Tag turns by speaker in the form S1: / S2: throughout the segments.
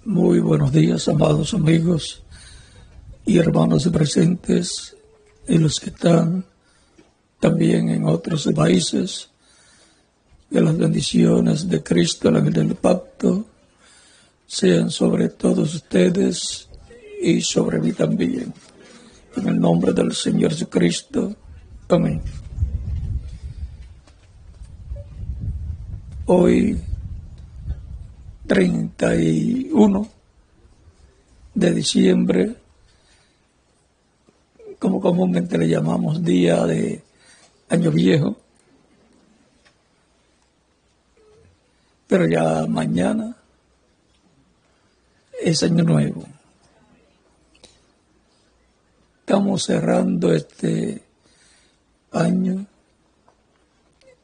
S1: Muy buenos días, amados amigos y hermanos presentes y los que están también en otros países. Que las bendiciones de Cristo, el ángel del pacto, sean sobre todos ustedes y sobre mí también. En el nombre del Señor Jesucristo. Amén. Hoy, 31 de diciembre, como comúnmente le llamamos día de Año Viejo, pero ya mañana es Año Nuevo. Estamos cerrando este año,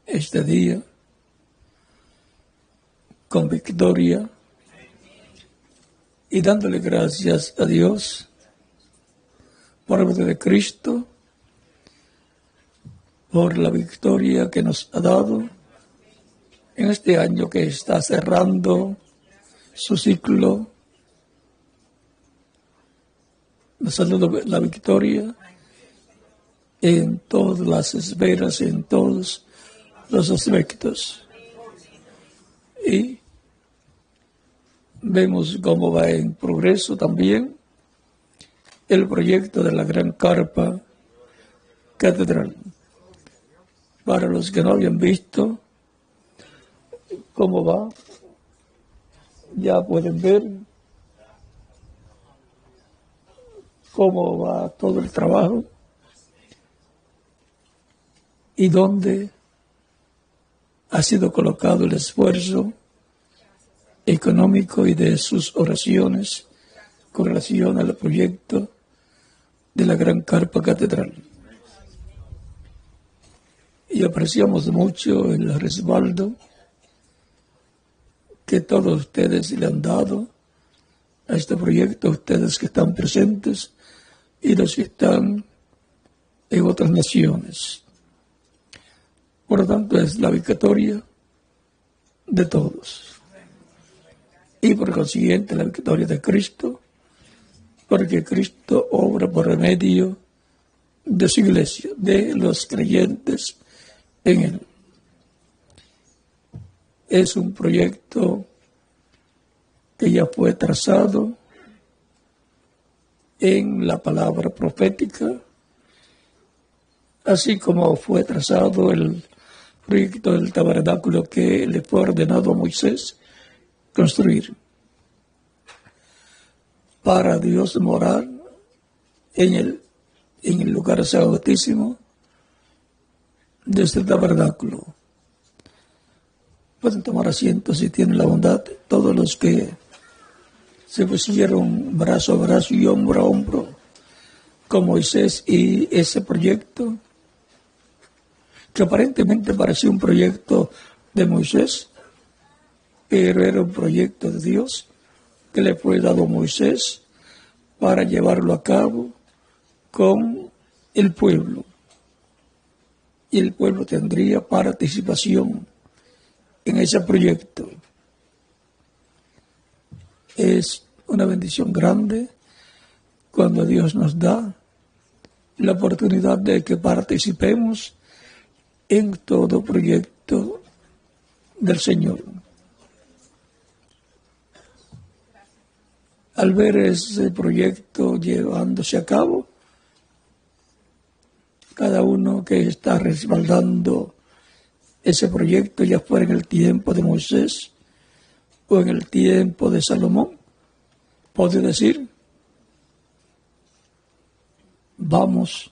S1: este día, con victoria y dándole gracias a Dios por el medio de Cristo, por la victoria que nos ha dado en este año que está cerrando su ciclo. Nos ha dado la victoria en todas las esferas, en todos los aspectos. Y vemos cómo va en progreso también el proyecto de la gran carpa catedral. Para los que no habían visto cómo va, ya pueden ver cómo va todo el trabajo y dónde ha sido colocado el esfuerzo económico y de sus oraciones con relación al proyecto de la gran carpa catedral. Y apreciamos mucho el respaldo que todos ustedes le han dado a este proyecto, ustedes que están presentes y los que están en otras naciones. Por lo tanto, es la victoria de todos. Y por consiguiente, la victoria de Cristo, porque Cristo obra por medio de su iglesia, de los creyentes en Él. Es un proyecto que ya fue trazado en la palabra profética, así como fue trazado el proyecto del tabernáculo que le fue ordenado a Moisés construir, para Dios morar en el lugar santísimo de este tabernáculo. Pueden tomar asiento si tienen la bondad, todos los que se pusieron brazo a brazo y hombro a hombro con Moisés y ese proyecto, que aparentemente parecía un proyecto de Moisés, pero era un proyecto de Dios que le fue dado a Moisés para llevarlo a cabo con el pueblo. Y el pueblo tendría participación en ese proyecto. Es una bendición grande cuando Dios nos da la oportunidad de que participemos en todo proyecto del Señor. Al ver ese proyecto llevándose a cabo, cada uno que está respaldando ese proyecto, ya fuera en el tiempo de Moisés o en el tiempo de Salomón, puede decir: vamos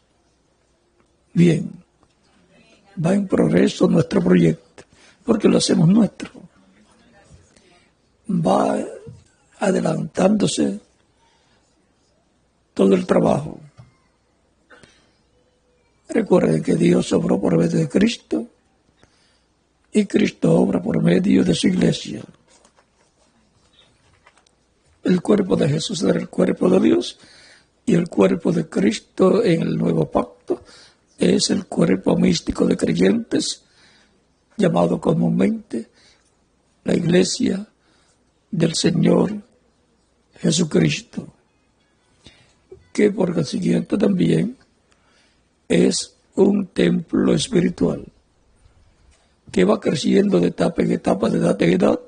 S1: bien, va en progreso nuestro proyecto, porque lo hacemos nuestro. Va adelantándose todo el trabajo. Recuerden que Dios obró por medio de Cristo y Cristo obra por medio de su iglesia. El cuerpo de Jesús era el cuerpo de Dios y el cuerpo de Cristo en el nuevo pacto es el cuerpo místico de creyentes, llamado comúnmente la iglesia del Señor Jesucristo, que por consiguiente también es un templo espiritual que va creciendo de etapa en etapa, de edad en edad,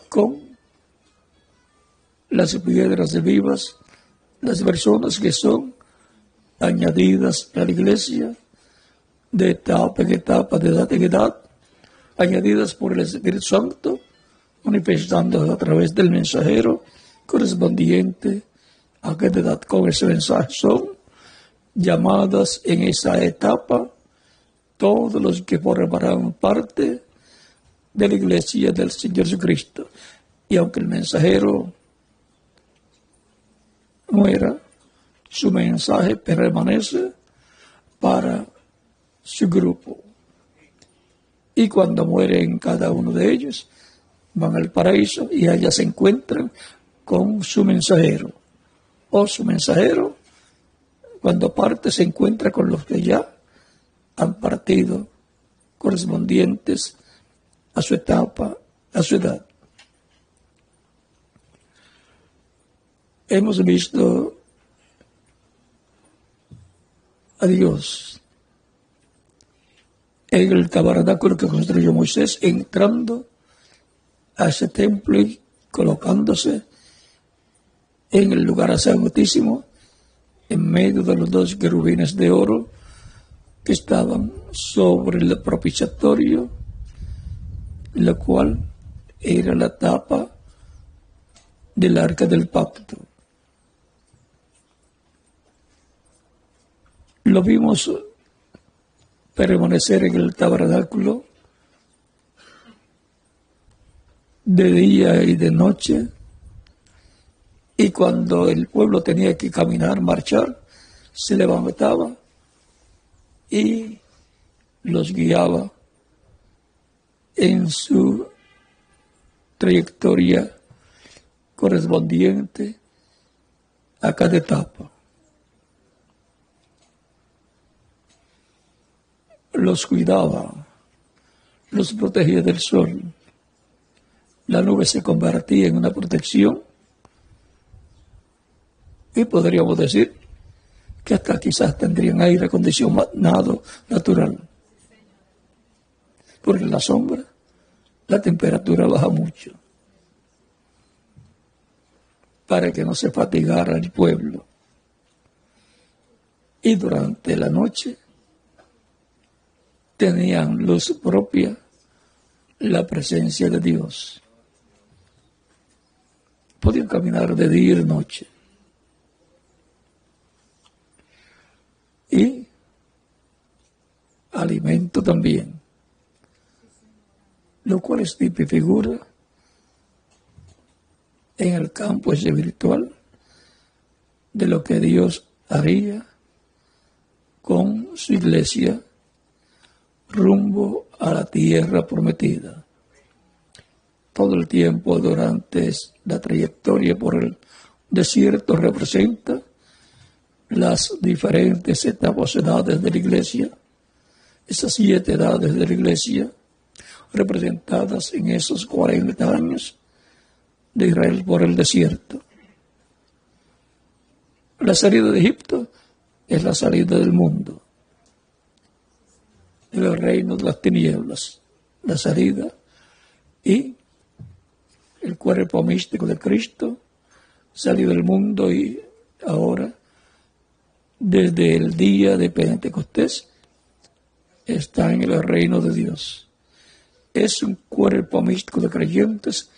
S1: con las piedras vivas, las personas que son añadidas a la iglesia de etapa en etapa, de edad en edad, añadidas por el Espíritu Santo, manifestándose a través del mensajero correspondiente a cada edad con ese mensaje. Son llamadas en esa etapa todos los que formarán parte de la iglesia del Señor Jesucristo. Y aunque el mensajero muera, su mensaje permanece para su grupo. Y cuando mueren cada uno de ellos, van al paraíso y allá se encuentran con su mensajero. O su mensajero, cuando parte, se encuentra con los que ya han partido, correspondientes a su etapa, a su edad. Hemos visto a Dios en el tabernáculo que construyó Moisés, entrando a ese templo y colocándose en el lugar santísimo, en medio de los dos querubines de oro que estaban sobre el propiciatorio, la cual era la tapa del arca del pacto. Lo vimos permanecer en el tabernáculo de día y de noche, y cuando el pueblo tenía que caminar, marchar, se levantaba y los guiaba en su trayectoria correspondiente a cada etapa. Los cuidaba, los protegía del sol. La nube se convertía en una protección y podríamos decir que hasta quizás tendrían aire acondicionado natural. Porque en la sombra la temperatura baja mucho para que no se fatigara el pueblo. Y durante la noche tenían luz propia, la presencia de Dios. Podían caminar de día y de noche. Y alimento también, lo cual es tipo y figura en el campo espiritual de lo que Dios haría con su iglesia rumbo a la tierra prometida. Todo el tiempo durante la trayectoria por el desierto representa las diferentes etapas, edades de la iglesia, esas 7 edades de la iglesia representadas en esos 40 años de Israel por el desierto. La salida de Egipto es la salida del mundo, del reino de las tinieblas, la salida, y el cuerpo místico de Cristo salió del mundo y ahora, desde el día de Pentecostés, está en el reino de Dios. Es un cuerpo místico de creyentes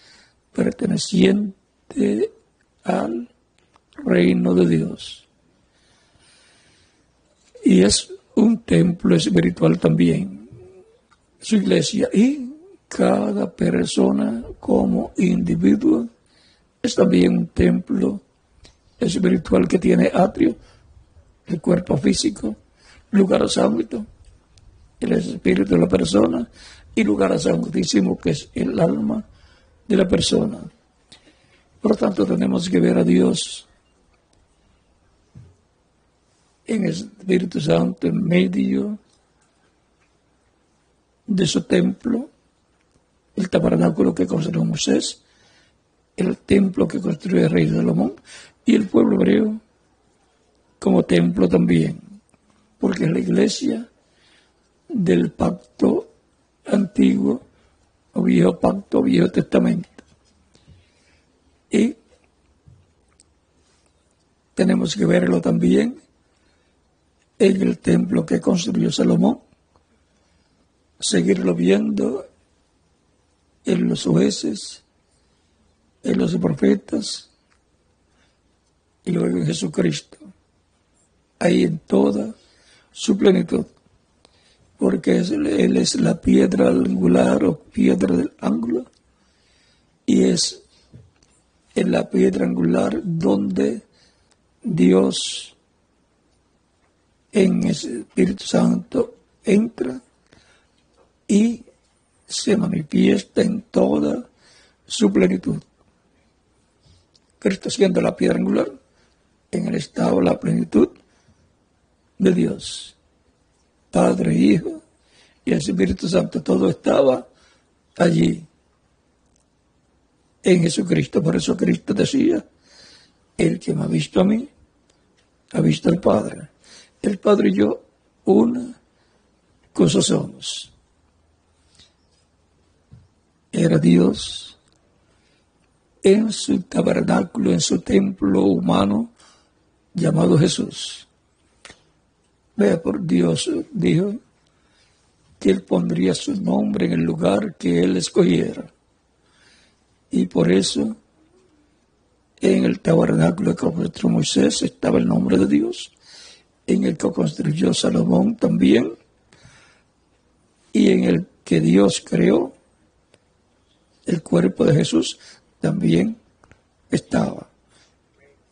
S1: perteneciente al reino de Dios. Y es un templo espiritual también, su iglesia, y cada persona como individuo es también un templo espiritual que tiene atrio, el cuerpo físico, lugar santo, el espíritu de la persona, y lugar santísimo que es el alma de la persona. Por lo tanto, tenemos que ver a Dios en el Espíritu Santo en medio de su templo, el tabernáculo que construyó Moisés, el templo que construyó el rey Salomón y el pueblo hebreo como templo también, porque es la iglesia del pacto antiguo o viejo pacto, viejo testamento. Y tenemos que verlo también en el templo que construyó Salomón, seguirlo viendo en los jueces, en los profetas y luego en Jesucristo, ahí en toda su plenitud, porque Él es la piedra angular o piedra del ángulo, y es en la piedra angular donde Dios en el Espíritu Santo entra y se manifiesta en toda su plenitud. Cristo siendo la piedra angular, en el estado de la plenitud de Dios, Padre, Hijo y el Espíritu Santo, todo estaba allí en Jesucristo. Por eso Cristo decía: el que me ha visto a mí, ha visto al Padre. El Padre y yo, una cosa somos. Era Dios en su tabernáculo, en su templo humano llamado Jesús. Vea, por Dios dijo que Él pondría su nombre en el lugar que Él escogiera. Y por eso en el tabernáculo que construyó Moisés estaba el nombre de Dios, en el que construyó Salomón también, y en el que Dios creó, el cuerpo de Jesús también estaba.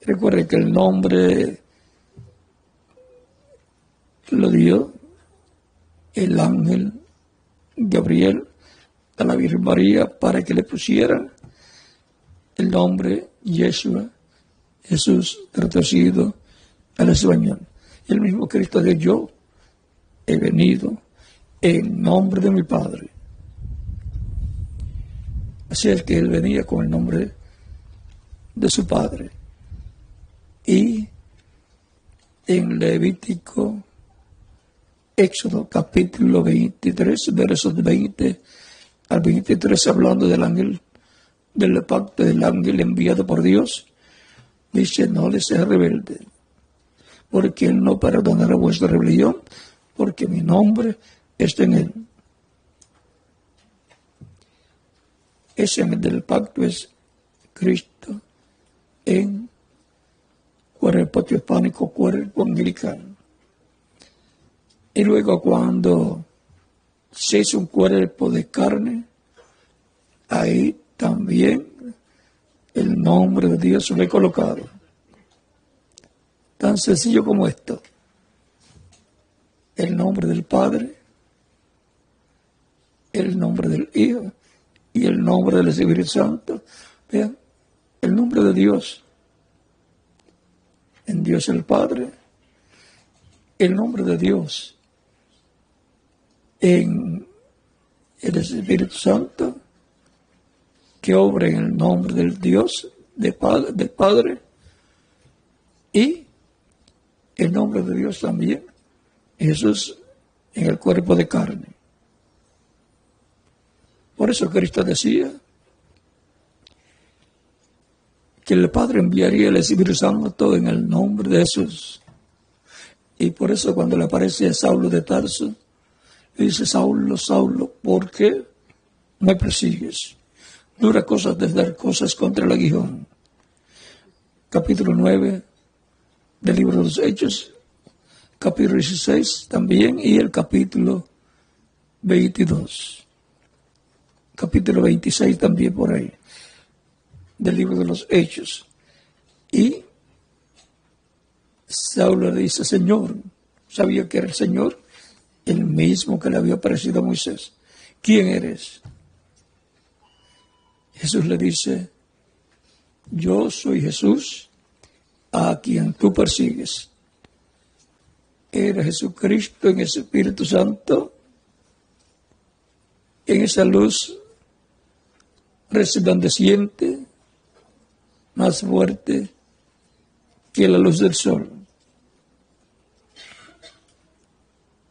S1: Recuerden que el nombre lo dio el ángel Gabriel a la Virgen María para que le pusieran el nombre Yeshua, Jesús traducido al español. Y el mismo Cristo dijo: yo he venido en nombre de mi Padre. Así es que Él venía con el nombre de su Padre. Y en Levítico, Éxodo capítulo 23, versos 20 al 23, hablando del ángel, del pacto del ángel enviado por Dios, dice: no les seas rebelde, porque Él no perdonará vuestra rebelión, porque mi nombre está en Él. Ese ángel del pacto es Cristo en cuerpo teofánico, cuerpo angelical. Y luego, cuando se hizo un cuerpo de carne, ahí también el nombre de Dios fue colocado. Tan sencillo como esto: el nombre del Padre, el nombre del Hijo y el nombre del Espíritu Santo. Vean, el nombre de Dios en Dios el Padre, el nombre de Dios en el Espíritu Santo, que obra en el nombre del Dios, del Padre, y el nombre de Dios también, Jesús en el cuerpo de carne. Por eso Cristo decía que el Padre enviaría el Espíritu Santo en el nombre de Jesús. Y por eso cuando le aparece a Saulo de Tarso, le dice: Saulo, Saulo, ¿por qué me persigues? Dura cosas de dar cosas contra el aguijón. Capítulo 9 del libro de los Hechos, capítulo 16 también, y el capítulo 22. Capítulo 26 también por ahí, del libro de los Hechos. Y Saulo le dice: Señor, sabía que era el Señor, el mismo que le había aparecido a Moisés. ¿Quién eres? Jesús le dice: yo soy Jesús a quien tú persigues. Era Jesucristo en el Espíritu Santo, en esa luz resplandeciente más fuerte que la luz del sol.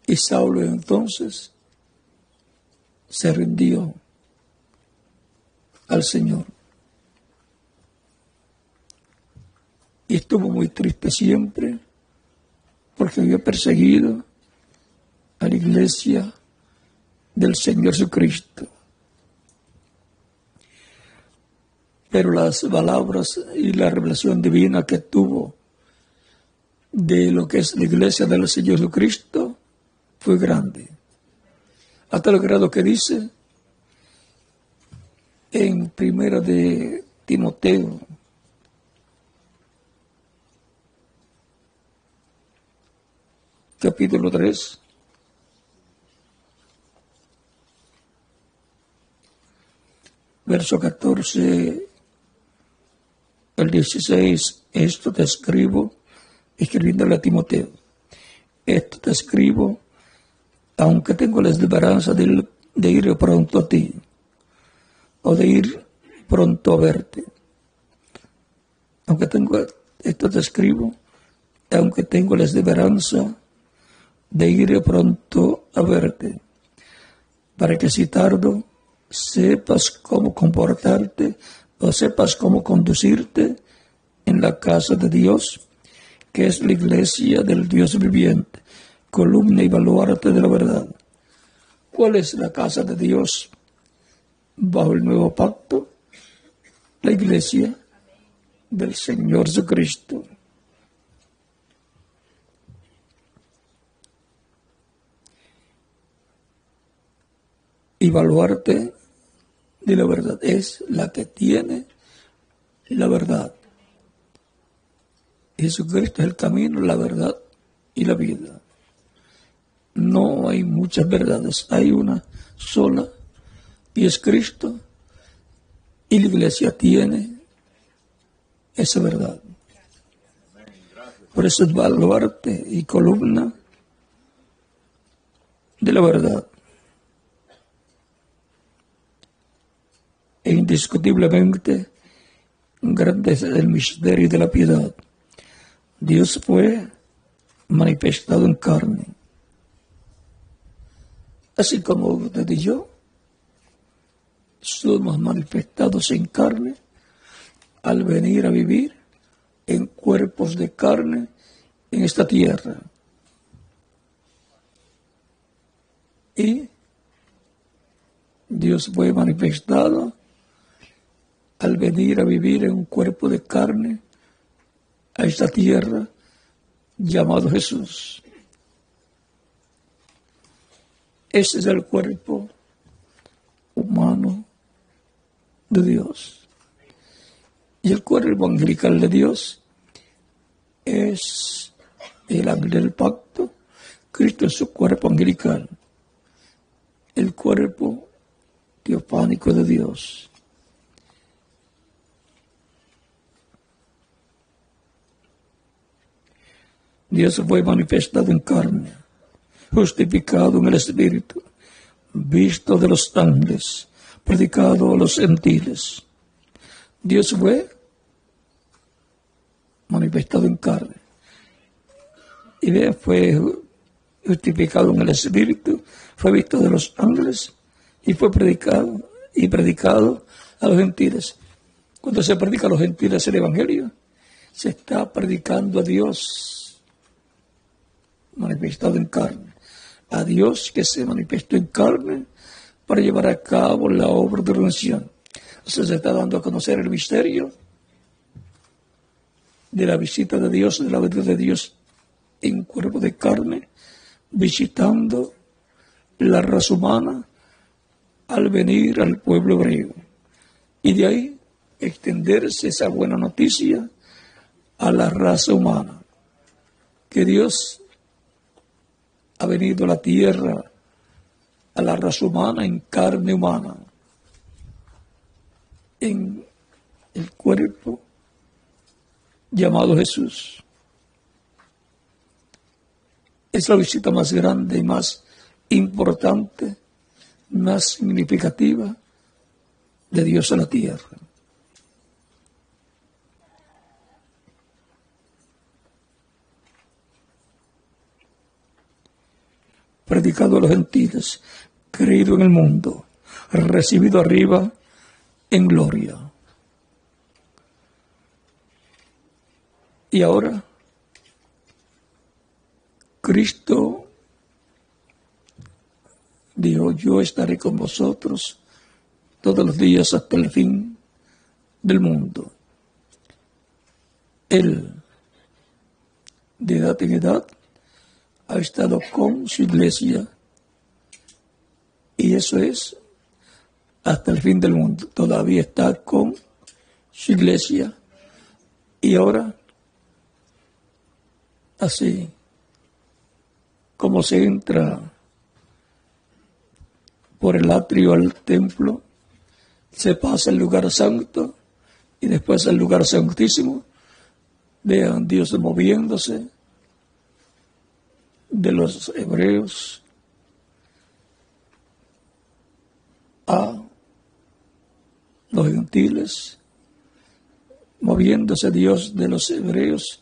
S1: Y Saulo entonces se rindió al Señor. Y estuvo muy triste siempre porque había perseguido a la iglesia del Señor Jesucristo. Pero las palabras y la revelación divina que tuvo de lo que es la iglesia del Señor Jesucristo fue grande. Hasta el grado que dice en primera de Timoteo, capítulo 3, verso 14 al 16, esto te escribo, escribiéndole a Timoteo, esto te escribo, aunque tengo la esperanza de ir pronto a ti, o de ir pronto a verte. Esto te escribo, aunque tengo la esperanza de ir pronto a verte, para que si tardo, sepas cómo comportarte o sepas cómo conducirte en la casa de Dios, que es la iglesia del Dios viviente, columna y baluarte de la verdad. ¿Cuál es la casa de Dios bajo el nuevo pacto? La iglesia del Señor Jesucristo. Y baluarte de la verdad es la que tiene la verdad. Jesucristo es el camino, la verdad y la vida. No hay muchas verdades, hay una sola y es Cristo, y la iglesia tiene esa verdad. Por eso es baluarte y columna de la verdad. E indiscutiblemente grande es el misterio de la piedad. Dios fue manifestado en carne. Así como usted y yo somos manifestados en carne al venir a vivir en cuerpos de carne en esta tierra. Y Dios fue manifestado al venir a vivir en un cuerpo de carne a esta tierra llamado Jesús. Ese es el cuerpo humano de Dios. Y el cuerpo angelical de Dios es el ángel del pacto. Cristo es su cuerpo angelical, el cuerpo teofánico de Dios. Dios fue manifestado en carne, justificado en el Espíritu, visto de los ángeles, predicado a los gentiles. Dios fue manifestado en carne. Y bien, fue justificado en el Espíritu, fue visto de los ángeles y fue predicado a los gentiles. Cuando se predica a los gentiles el Evangelio, se está predicando a Dios manifestado en carne, a Dios que se manifestó en carne para llevar a cabo la obra de redención. Entonces se está dando a conocer el misterio de la visita de Dios, de la venida de Dios en cuerpo de carne, visitando la raza humana al venir al pueblo hebreo. Y de ahí extenderse esa buena noticia a la raza humana, que Dios ha venido a la tierra, a la raza humana en carne humana, en el cuerpo llamado Jesús. Es la visita más grande y más importante, más significativa de Dios a la tierra. predicado a los gentiles, creído en el mundo, recibido arriba en gloria. Y ahora, Cristo dijo, yo estaré con vosotros todos los días hasta el fin del mundo. Él, de edad en edad, ha estado con su iglesia, y eso es hasta el fin del mundo. Todavía está con su iglesia, y ahora, así como se entra por el atrio al templo, se pasa al lugar santo y después al lugar santísimo. Vean Dios moviéndose de los hebreos a los gentiles, moviéndose Dios de los hebreos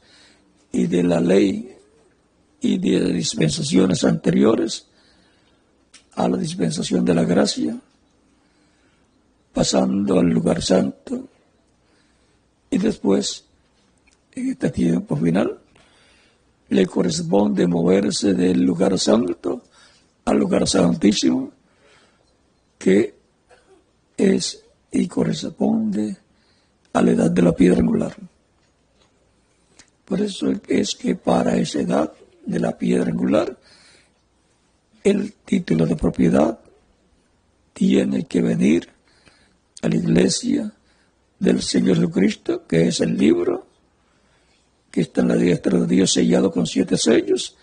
S1: y de la ley y de dispensaciones anteriores a la dispensación de la gracia, pasando al lugar santo, y después, en este tiempo final, le corresponde moverse del lugar santo al lugar santísimo, que es y corresponde a la edad de la piedra angular. Por eso es que para esa edad de la piedra angular, el título de propiedad tiene que venir a la iglesia del Señor Jesucristo, que es el libro que está en la diestra de Dios sellado con 7 sellos,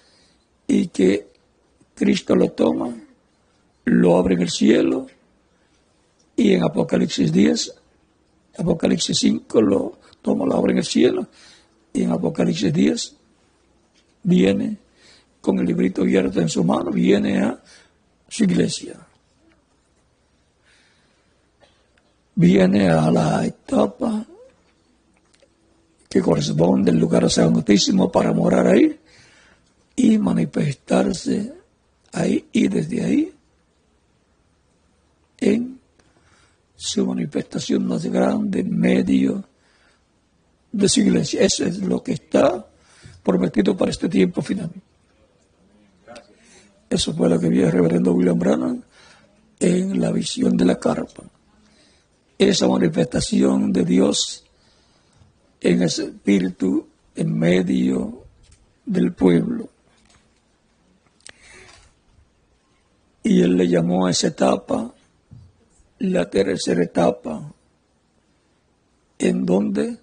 S1: y que Cristo lo toma, lo abre en el cielo, y en Apocalipsis 10, Apocalipsis 5 lo toma, lo abre en el cielo, y en Apocalipsis 10 viene con el librito abierto en su mano, viene a su iglesia. Viene a la etapa que corresponde al lugar santísimo para morar ahí y manifestarse ahí, y desde ahí en su manifestación más grande en medio de su iglesia. Eso es lo que está prometido para este tiempo final. Eso fue lo que vio el reverendo William Branham en la visión de la carpa. Esa manifestación de Dios en ese espíritu en medio del pueblo. Y él le llamó a esa etapa la tercera etapa, en donde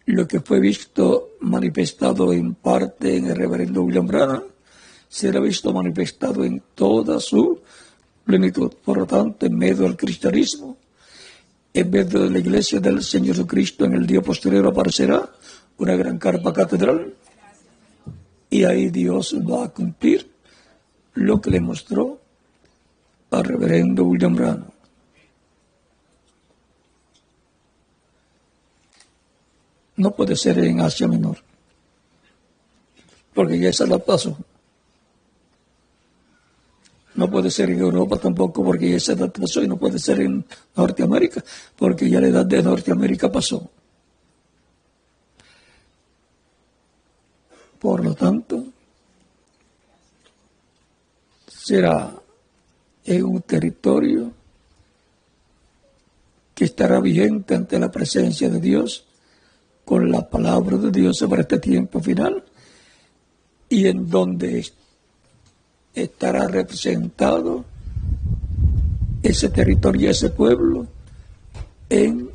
S1: lo que fue visto manifestado en parte en el reverendo William Branham será visto manifestado en toda su plenitud. Por lo tanto, en medio del cristianismo, en medio de la iglesia del Señor Jesucristo, en el día posterior aparecerá una gran carpa catedral, y ahí Dios va a cumplir lo que le mostró al reverendo William Branham. No puede ser en Asia Menor, porque ya esa la pasó. No puede ser en Europa tampoco, porque ya esa edad pasó, y no puede ser en Norteamérica, porque ya la edad de Norteamérica pasó. Por lo tanto, será en un territorio que estará vigente ante la presencia de Dios, con la palabra de Dios sobre este tiempo final, y en donde estará representado ese territorio, ese pueblo, en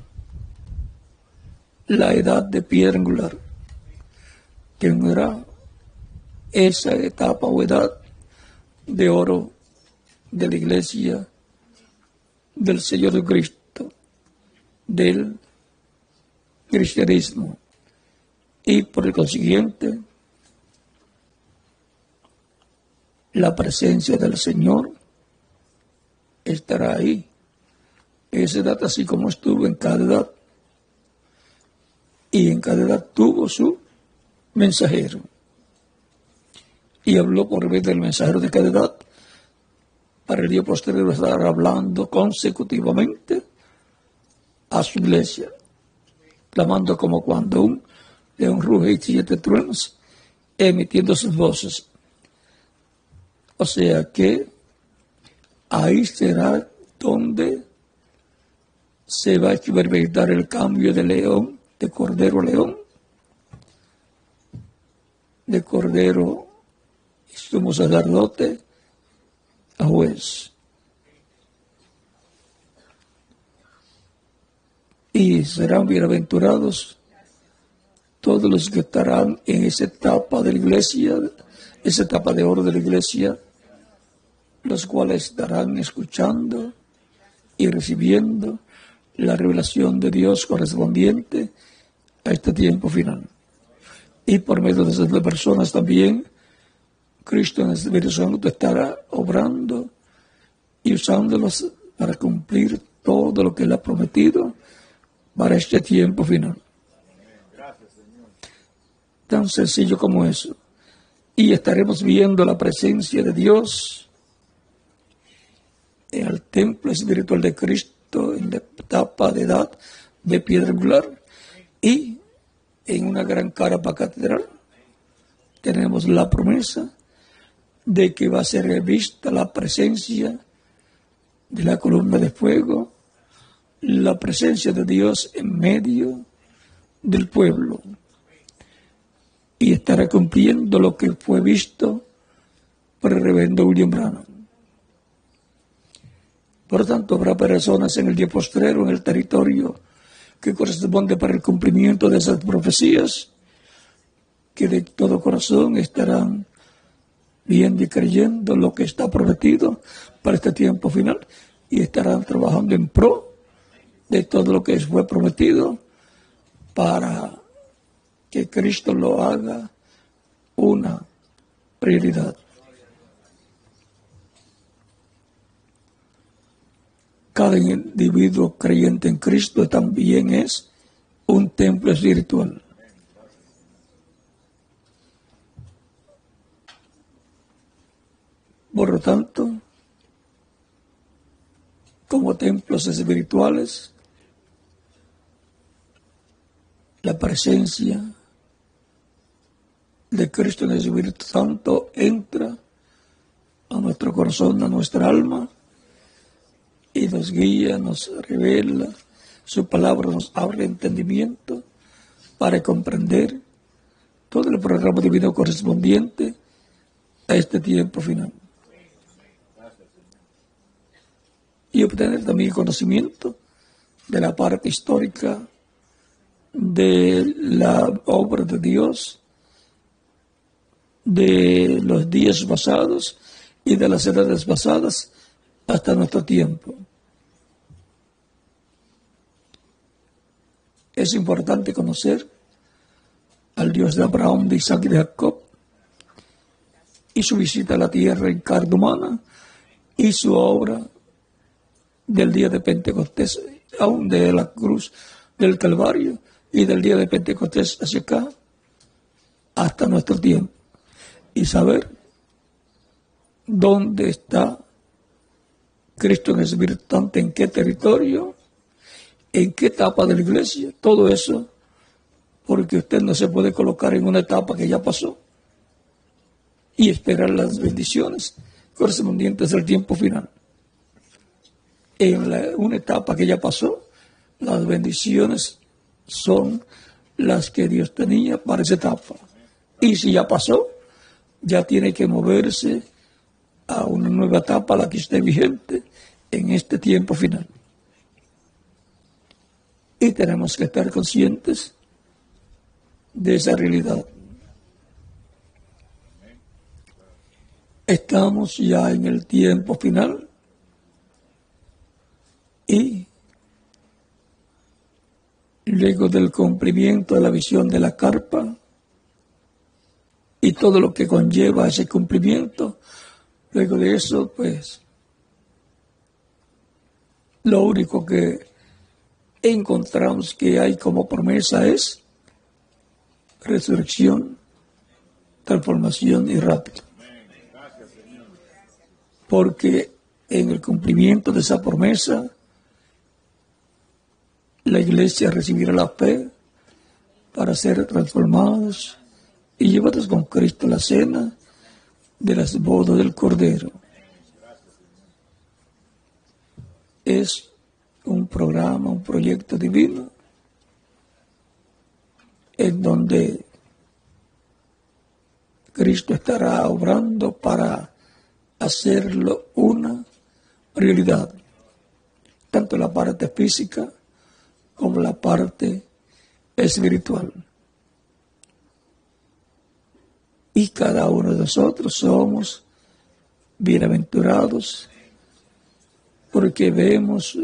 S1: la edad de piedra angular. Tendrá esa etapa o edad de oro de la iglesia del Señor de Cristo, del cristianismo, y por el consiguiente la presencia del Señor estará ahí. Esa edad, así como estuvo en cada edad, y en cada edad tuvo su mensajero. y habló por medio del mensajero de cada edad. Para el día posterior estar hablando consecutivamente a su iglesia, clamando como cuando un león ruge y 7 truenos, emitiendo sus voces. O sea que ahí será donde se va a experimentar el cambio de león, de cordero a león, de cordero y sumo sacerdote a juez. Y serán bienaventurados todos los que estarán en esa etapa de la iglesia, esa etapa de oro de la iglesia, los cuales estarán escuchando y recibiendo la revelación de Dios correspondiente a este tiempo final. Y por medio de esas personas también, Cristo en el Espíritu Santo estará obrando y usándolos para cumplir todo lo que Él ha prometido para este tiempo final. Tan sencillo como eso. Y estaremos viendo la presencia de Dios en el templo espiritual de Cristo en la etapa de edad de piedra angular, y en una gran carpa catedral tenemos la promesa de que va a ser vista la presencia de la columna de fuego, la presencia de Dios en medio del pueblo, y estará cumpliendo lo que fue visto por el reverendo William Branham. Por lo tanto, habrá personas en el día postrero, en el territorio que corresponde para el cumplimiento de esas profecías, que de todo corazón estarán viendo y creyendo lo que está prometido para este tiempo final, y estarán trabajando en pro de todo lo que fue prometido para que Cristo lo haga una prioridad. Cada individuo creyente en Cristo también es un templo espiritual. Por lo tanto, como templos espirituales, la presencia de Cristo en el Espíritu Santo entra a nuestro corazón, a nuestra alma, y nos guía, nos revela, su palabra nos abre entendimiento para comprender todo el programa divino correspondiente a este tiempo final. Y obtener también conocimiento de la parte histórica de la obra de Dios, de los días pasados y de las edades pasadas hasta nuestro tiempo. Es importante conocer al Dios de Abraham, de Isaac y de Jacob, y su visita a la tierra en carne humana, y su obra del día de Pentecostés, aún de la cruz del Calvario, y del día de Pentecostés hacia acá, hasta nuestro tiempo, y saber dónde está Cristo en el Espíritu Santo, en qué territorio, en qué etapa de la iglesia, todo eso, porque usted no se puede colocar en una etapa que ya pasó y esperar las bendiciones correspondientes al tiempo final. En una etapa que ya pasó, las bendiciones son las que Dios tenía para esa etapa. Y si ya pasó, ya tiene que moverse a una nueva etapa, la que esté vigente en este tiempo final. Y tenemos que estar conscientes de esa realidad. Estamos ya en el tiempo final y luego del cumplimiento de la visión de la carpa y todo lo que conlleva ese cumplimiento, luego de eso, pues, lo único que encontramos que hay como promesa es resurrección, transformación y rapto. porque en el cumplimiento de esa promesa, la iglesia recibirá la fe para ser transformados y llevados con Cristo a la cena de las bodas del Cordero. Es un programa, un proyecto divino en donde Cristo estará obrando para hacerlo una realidad, tanto la parte física como la parte espiritual. Y cada uno de nosotros somos bienaventurados porque vemos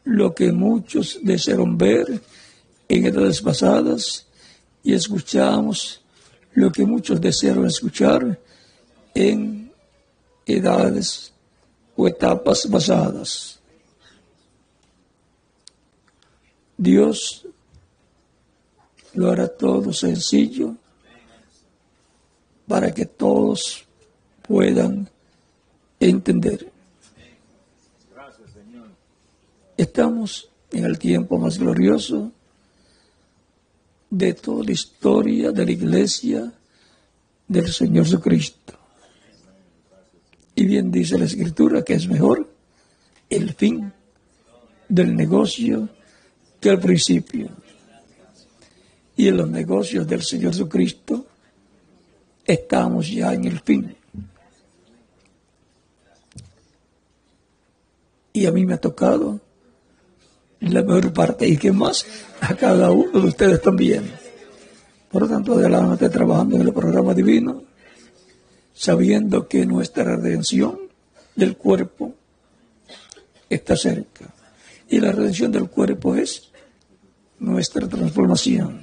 S1: lo que muchos desearon ver en edades pasadas y escuchamos lo que muchos desearon escuchar en edades o etapas pasadas. Dios lo hará todo sencillo para que todos puedan entender. Estamos en el tiempo más glorioso de toda la historia de la Iglesia del Señor Jesucristo. Y bien dice la Escritura que es mejor el fin del negocio que el principio. Y en los negocios del Señor Jesucristo estamos ya en el fin. Y a mí me ha tocado la mejor parte, y que más a cada uno de ustedes también. Por lo tanto, adelante trabajando en el programa divino, sabiendo que nuestra redención del cuerpo está cerca. Y la redención del cuerpo es nuestra transformación.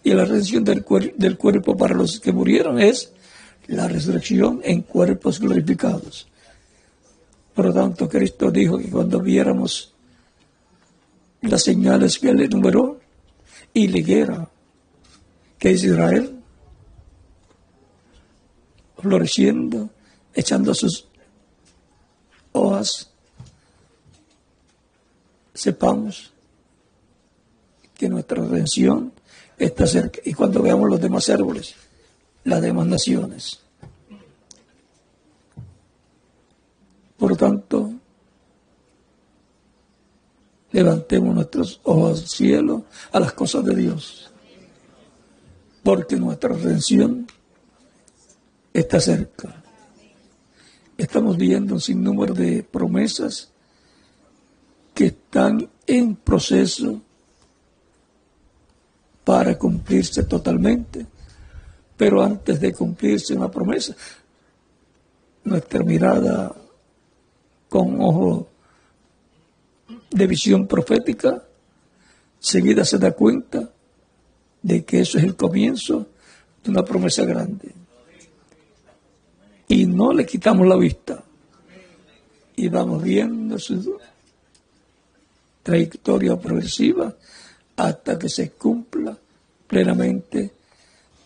S1: Y la redención del cuerpo para los que murieron es la resurrección en cuerpos glorificados. Por lo tanto, Cristo dijo que cuando viéramos las señales que Él enumeró y la higuera, que es Israel, floreciendo, echando sus hojas, sepamos que nuestra redención está cerca. Y cuando veamos los demás árboles, las demás naciones. Por lo tanto, levantemos nuestros ojos al cielo, a las cosas de Dios, porque nuestra redención está cerca. Estamos viendo un sinnúmero de promesas que están en proceso para cumplirse totalmente, pero antes de cumplirse una promesa, nuestra mirada con ojo de visión profética, seguida se da cuenta de que eso es el comienzo de una promesa grande. Y no le quitamos la vista. Y vamos viendo su trayectoria progresiva hasta que se cumpla plenamente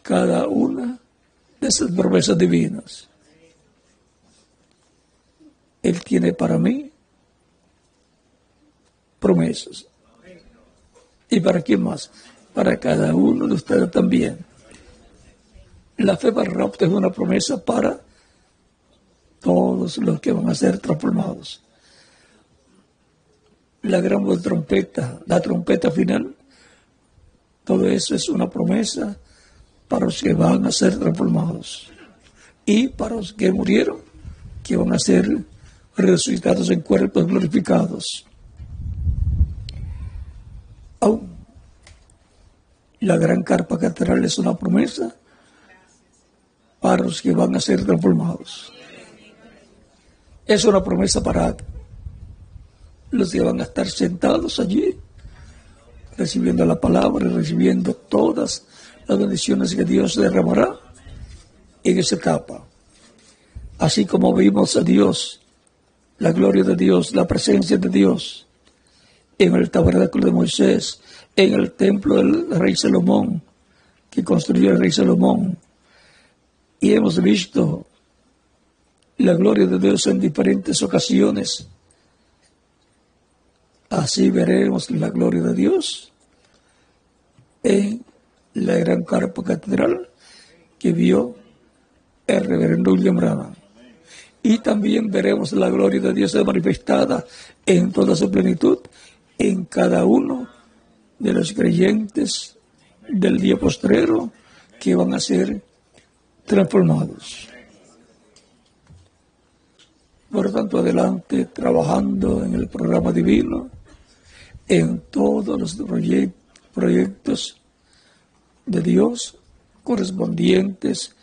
S1: cada una de esas promesas divinas. Él tiene para mí promesas. ¿Y para quién más? Para cada uno de ustedes también. La fe para Rapto es una promesa para todos los que van a ser transformados. La gran voz de trompeta, la trompeta final, todo eso es una promesa para los que van a ser transformados. Y para los que murieron, que van a ser resucitados en cuerpos glorificados. Aún la gran carpa catedral es una promesa para los que van a ser transformados. Es una promesa para los que van a estar sentados allí, recibiendo la palabra y recibiendo todas las bendiciones que Dios derramará en esa etapa. Así como vimos a Dios, la gloria de Dios, la presencia de Dios en el tabernáculo de Moisés, en el templo del rey Salomón, que construyó el rey Salomón, y hemos visto la gloria de Dios en diferentes ocasiones. Así veremos la gloria de Dios en la gran carpa catedral que vio el reverendo William Branham. Y también veremos la gloria de Dios manifestada en toda su plenitud en cada uno de los creyentes del día postrero que van a ser transformados. Por lo tanto, adelante trabajando en el programa divino, en todos los proyectos de Dios correspondientes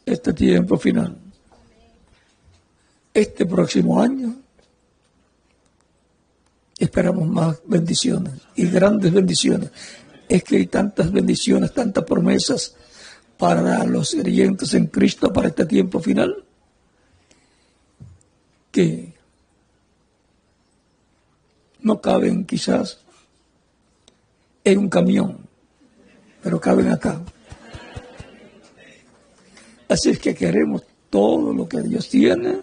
S1: a este tiempo final. Este próximo año esperamos más bendiciones y grandes bendiciones. Es que hay tantas bendiciones, tantas promesas para los creyentes en Cristo para este tiempo final, que no caben quizás en un camión, pero caben acá. Así es que queremos todo lo que Dios tiene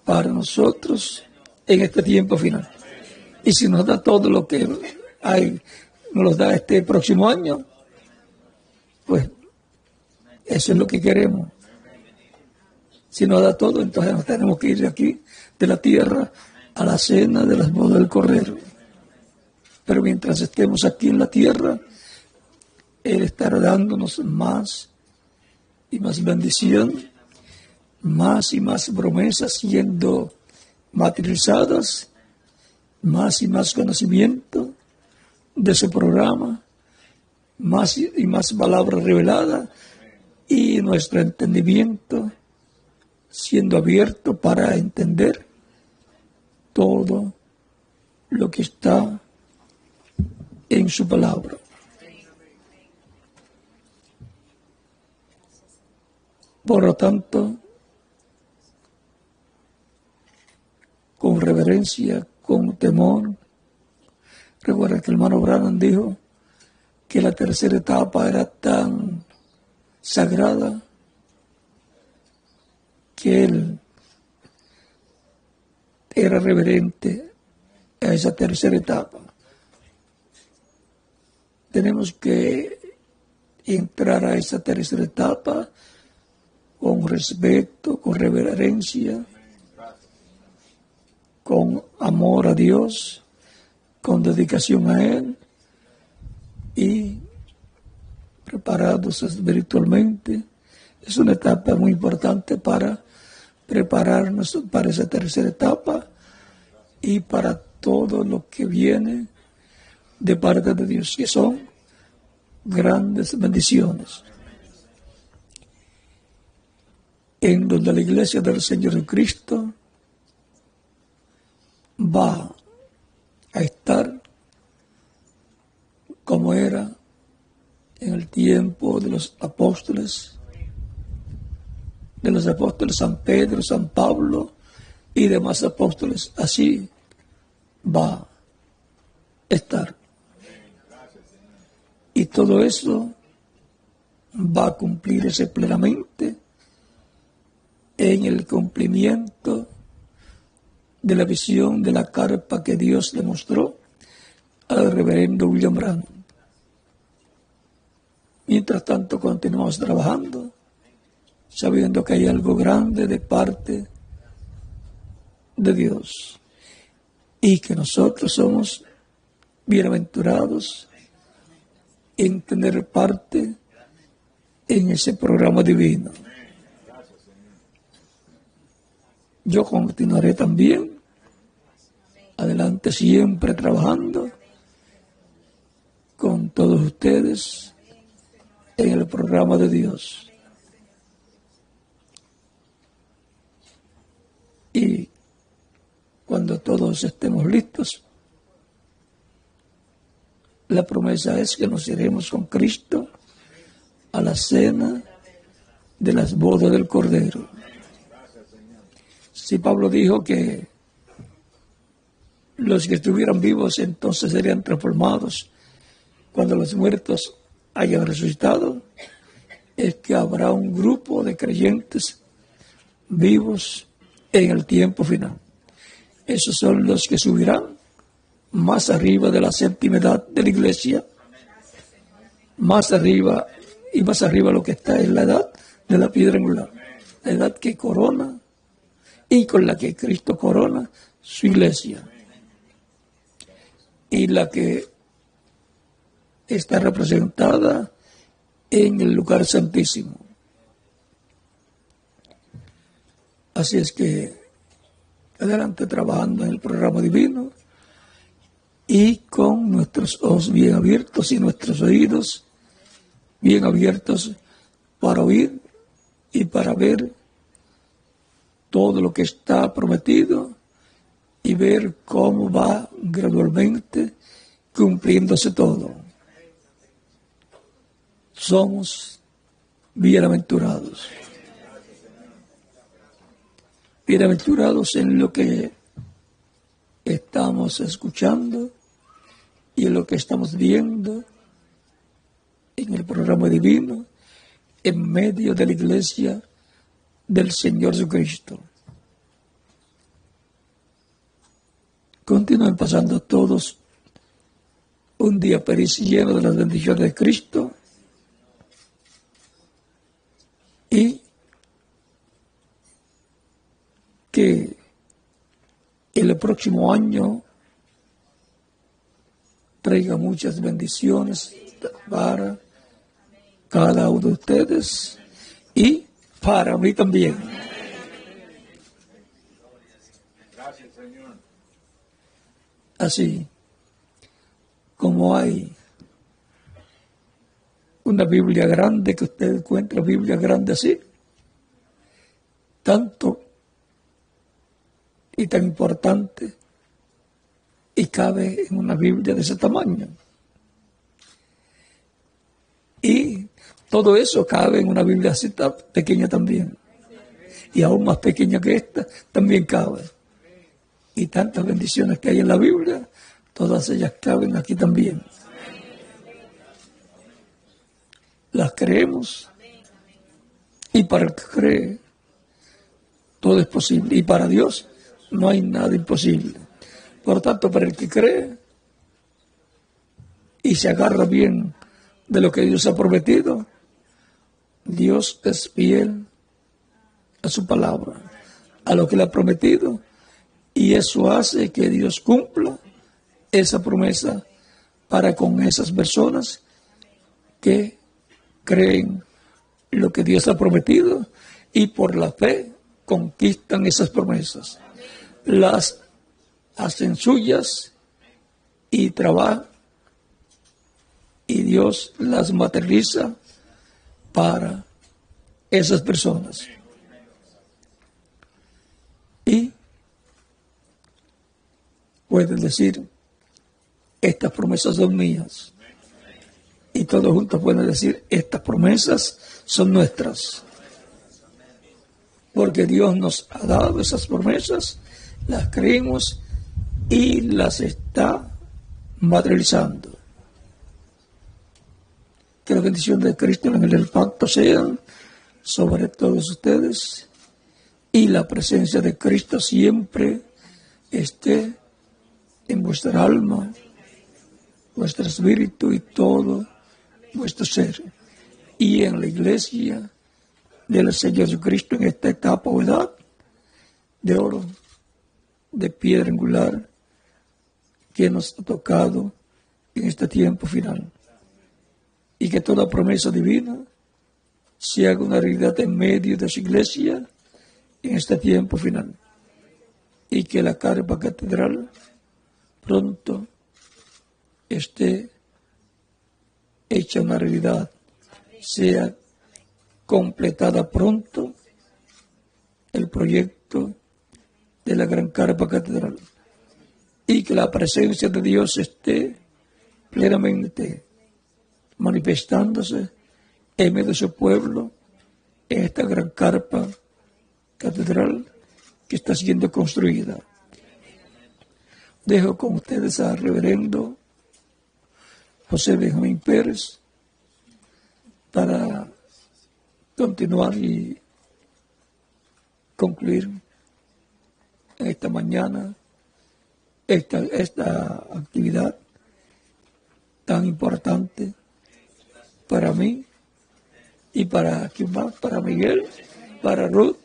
S1: para nosotros en este tiempo final. Y si nos da todo lo que hay, nos lo da este próximo año, pues eso es lo que queremos. Si nos da todo, entonces nos tenemos que ir de aquí, de la tierra, a la cena de las bodas del Cordero. Pero mientras estemos aquí en la tierra, Él estará dándonos más y más bendición, más y más promesas siendo materializadas, más y más conocimiento de su programa, más y más palabras reveladas y nuestro entendimiento siendo abierto para entender todo lo que está en su palabra. Por lo tanto, con reverencia, con temor, recuerda que el hermano Branham dijo que la tercera etapa era tan sagrada que él era reverente a esa tercera etapa. Tenemos que entrar a esa tercera etapa con respeto, con reverencia, con amor a Dios, con dedicación a Él y preparados espiritualmente. Es una etapa muy importante para prepararnos para esa tercera etapa y para todo lo que viene de parte de Dios, que son grandes bendiciones. En donde la iglesia del Señor Jesucristo va a estar como era en el tiempo de los apóstoles San Pedro, San Pablo y demás apóstoles. Así va a estar. Y todo eso va a cumplirse plenamente en el cumplimiento de la visión de la carpa que Dios le mostró al reverendo William Branham. Mientras tanto, continuamos trabajando, sabiendo que hay algo grande de parte de Dios y que nosotros somos bienaventurados en tener parte en ese programa divino. Yo continuaré también adelante siempre trabajando con todos ustedes en el programa de Dios. Y cuando todos estemos listos, la promesa es que nos iremos con Cristo a la cena de las bodas del Cordero. Si Pablo dijo que los que estuvieran vivos entonces serían transformados cuando los muertos hayan resucitado, es que habrá un grupo de creyentes vivos en el tiempo final. Esos son los que subirán más arriba de la séptima edad de la iglesia, más arriba y más arriba lo que está es la edad de la piedra angular, la edad que corona y con la que Cristo corona su iglesia, y la que está representada en el lugar santísimo. Así es que adelante trabajando en el programa divino y con nuestros ojos bien abiertos y nuestros oídos bien abiertos para oír y para ver todo lo que está prometido y ver cómo va gradualmente cumpliéndose todo. Somos bienaventurados. Bienaventurados en lo que estamos escuchando y en lo que estamos viendo en el programa divino en medio de la iglesia del Señor Jesucristo. Continúen pasando todos un día feliz lleno de las bendiciones de Cristo y que el próximo año traiga muchas bendiciones para cada uno de ustedes y para mí también.
S2: Gracias, Señor.
S1: Así como hay una Biblia grande, que usted encuentra Biblia grande así, tanto y tan importante, y cabe en una Biblia de ese tamaño. Y todo eso cabe en una Biblia así tan pequeña también. Y aún más pequeña que esta, también cabe. Y tantas bendiciones que hay en la Biblia, todas ellas caben aquí también. Las creemos. Y para el que cree, todo es posible. Y para Dios no hay nada imposible. Por tanto, para el que cree y se agarra bien de lo que Dios ha prometido, Dios es fiel a su palabra, a lo que le ha prometido, y eso hace que Dios cumpla esa promesa para con esas personas que creen lo que Dios ha prometido y por la fe conquistan esas promesas, las hacen suyas y trabajan, y Dios las materializa para esas personas. Y pueden decir, estas promesas son mías. Y todos juntos pueden decir, estas promesas son nuestras. Porque Dios nos ha dado esas promesas, las creemos y las está materializando. Que la bendición de Cristo en el pacto sean sobre todos ustedes y la presencia de Cristo siempre esté en vuestra alma, vuestro espíritu y todo vuestro ser. Y en la iglesia del Señor Jesucristo en esta etapa o edad de oro, de piedra angular que nos ha tocado en este tiempo final. Y que toda promesa divina se haga una realidad en medio de su iglesia en este tiempo final. Y que la carpa catedral pronto esté hecha una realidad, sea completada pronto el proyecto de la gran carpa catedral. Y que la presencia de Dios esté plenamente manifestándose en medio de su pueblo en esta gran carpa catedral que está siendo construida. Dejo con ustedes al reverendo José Benjamín Pérez para continuar y concluir esta mañana esta actividad tan importante para mí y para ¿quién más? Para Miguel, para Ruth,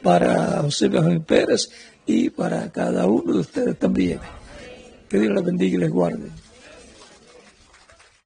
S1: para José Benjamín Pérez y para cada uno de ustedes también. Que Dios les bendiga y les guarde.